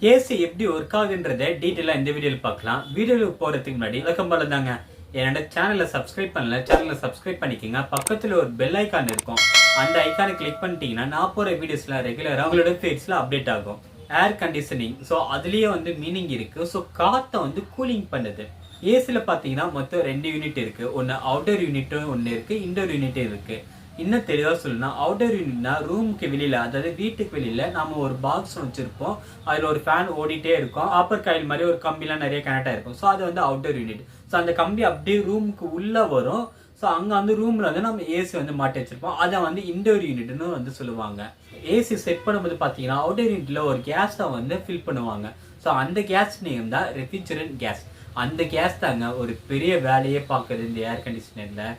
AC எப்படி work ஆகுன்றதை டீட்டெயிலாக இந்த வீடியோவில் பார்க்கலாம். வீடியோவில் போகிறதுக்கு முன்னாடி வழக்கம் போல தாங்க என்னோட சேனலை சப்ஸ்கிரைப் பண்ணல, சேனலை சப்ஸ்கிரைப் பண்ணிக்கோங்க. பக்கத்தில் ஒரு பெல் ஐக்கான் இருக்கும், அந்த ஐக்கானை கிளிக் பண்ணிட்டீங்கன்னா நான் போகிற வீடியோஸில் ரெகுலராக உங்களோட ஃபீட்ஸில் அப்டேட் ஆகும். ஏர் கண்டிஷனிங், ஸோ அதுலேயே மீனிங் இருக்குது. ஸோ காற்றை கூலிங் பண்ணுது. ஏசியில் பார்த்தீங்கன்னா மொத்தம் 2 யூனிட் இருக்குது. ஒன்று அவுட்டர் யூனிட்டும் ஒன்று இருக்குது, இன்டோர் யூனிட்டும் இருக்குது. இன்னும் தெளிவாக சொல்லணும்னா அவுட்டர் யூனிட்னா ரூமுக்கு வெளியில், அதாவது வீட்டுக்கு வெளியில் நாம ஒரு பாக்ஸ் வச்சுருப்போம். அதில் ஒரு ஃபேன் ஓடிட்டே இருக்கும். காப்பர் காயில் மாதிரி ஒரு கம்பிலாம் நிறைய கனெக்ட் ஆகிருக்கும். ஸோ அது அவுட்டர் யூனிட். ஸோ அந்த கம்பி அப்படியே ரூமுக்கு உள்ளே வரும். ஸோ அங்கே ரூமில் நம்ம ஏசி மாட்டி வச்சிருப்போம். அதை இன்டோர் யூனிட்னு சொல்லுவாங்க. ஏசி செட் பண்ணும்போது பார்த்தீங்கன்னா அவுட்டர் யூனிட்ல ஒரு கேஸை ஃபில் பண்ணுவாங்க. ஸோ அந்த கேஸ் நேம் தான் ரெஃப்ரிஜரண்ட் கேஸ். அந்த கேஸ் தாங்க ஒரு பெரிய வேலையே பார்க்குது இந்த ஏர் கண்டிஷனரில்.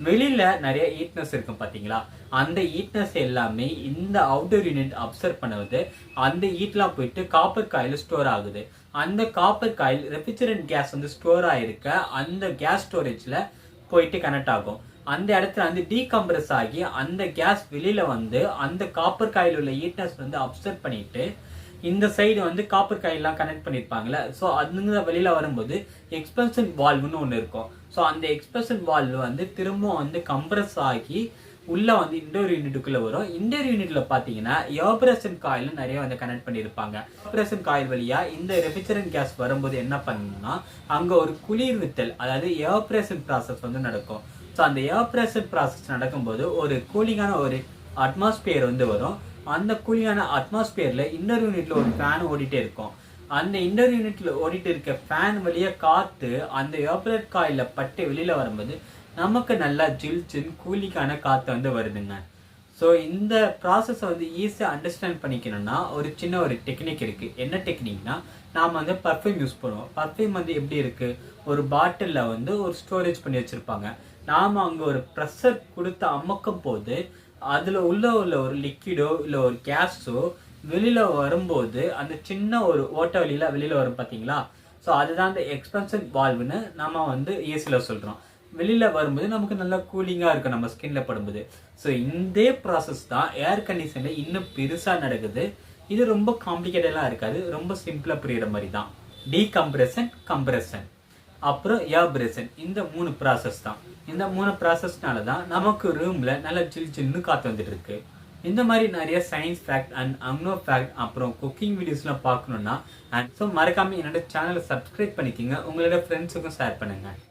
வெளியில நிறைய ஹீட்னஸ் இருக்கும் பார்த்தீங்களா, அந்த ஹீட்னஸ் எல்லாமே இந்த அவுட்டர் யூனிட் அப்சர்வ் பண்ணுவது. அந்த ஹீட்லாம் போயிட்டு காப்பர் காயில் ஸ்டோர் ஆகுது. அந்த copper coil refrigerant gas store ஆயிருக்க அந்த கேஸ் ஸ்டோரேஜ்ல போயிட்டு கனெக்ட் ஆகும். அந்த இடத்துல டீகம்ப்ரஸ் ஆகி அந்த கேஸ் வெளியில அந்த காப்பர் காயில் உள்ள ஹீட்னஸ் அப்சர்வ் பண்ணிட்டு இந்த சைடு காப்பர் காயிலாம் கனெக்ட் பண்ணியிருப்பாங்கல்ல. ஸோ அதுங்க வெளியில வரும்போது எக்ஸ்பென்ஷன் வால்வ்னு ஒன்று இருக்கும். ஸோ அந்த எக்ஸ்பென்ஷன் வால்வ் திரும்ப கம்ப்ரஸ் ஆகி உள்ள இன்டோர் யூனிட்டுக்குள்ள வரும். இன்டோர் யூனிட்ல பாத்தீங்கன்னா எவாபரேஷன் காயில் நிறைய கனெக்ட் பண்ணியிருப்பாங்க. எவாபரேஷன் காயில் வழியா இந்த ரெஃப்ரிஜரண்ட் கேஸ் வரும்போது என்ன பண்ணுன்னா அங்க ஒரு குளிர்வித்தல், அதாவது எவாபரேஷன் ப்ராசஸ் நடக்கும். ஸோ அந்த எவாபரேஷன் ப்ராசஸ் நடக்கும்போது ஒரு கூலிங்கான ஒரு அட்மாஸ்பியர் வரும். அந்த கூலிங்கான அட்மாஸ்பியர்ல இன்னொரு யூனிட்ல ஒரு ஃபேன் ஓடிட்டே இருக்கும். அந்த இன்னொரு யூனிட்ல ஓடிட்டு இருக்க ஃபேன் வழியா காத்து அந்த எவாபரேட் காயில பட்டு வெளியில வரும்போது நமக்கு நல்லா ஜில் கூலிங்கான காத்து வருதுங்க. ஸோ இந்த ப்ராசஸை ஈஸியாக அண்டர்ஸ்டாண்ட் பண்ணிக்கணும்னா ஒரு சின்ன ஒரு டெக்னிக் இருக்கு. என்ன டெக்னிக்னா, நாம் பர்ஃப்யூம் யூஸ் பண்ணுவோம். பர்ஃப்யூம் எப்படி இருக்கு, ஒரு பாட்டிலில் ஒரு ஸ்டோரேஜ் பண்ணி வச்சிருப்பாங்க. நாம் அங்கே ஒரு ப்ரெஷர் கொடுத்து அமக்கும் போது அதில் உள்ள ஒரு லிக்விடோ இல்லை ஒரு கேஸோ வெளியில வரும்போது அந்த சின்ன ஒரு ஓட்ட வழியில வெளியில வரும் பார்த்தீங்களா. ஸோ அதுதான் அந்த எக்ஸ்பென்ஷன் வால்வ்னு நம்ம ஏசியில சொல்றோம். வெளியில வரும்போது நமக்கு நல்லா கூலிங்கா இருக்கும் நம்ம ஸ்கின்ல படும்போது. ஸோ இந்த ப்ராசஸ் தான் ஏர் கண்டிஷன்ல இன்னும் பெருசா நடக்குது. இது ரொம்ப காம்ப்ளிகேட்டடா இருக்காது, ரொம்ப சிம்பிளா புரியுற மாதிரி தான். டீகம்ப்ரஷன், கம்ப்ரஷன், அப்புறம் எவாபரேஷன், இந்த 3 ப்ராசஸ் தான். இந்த 3 ப்ராசஸ்னால தான் நமக்கு ரூம்ல நல்லா சில்லுன்னு காத்து வந்துட்டு இருக்கு. இந்த மாதிரி நிறைய science fact and UMNO fact அப்புறம் குக்கிங் வீடியோஸ்லாம் பார்க்கணுன்னா ஸோ மறக்காம என்னோட சேனலை சப்ஸ்கிரைப் பண்ணிக்கோங்க. உங்களோட ஃப்ரெண்ட்ஸுக்கும் ஷேர் பண்ணுங்க.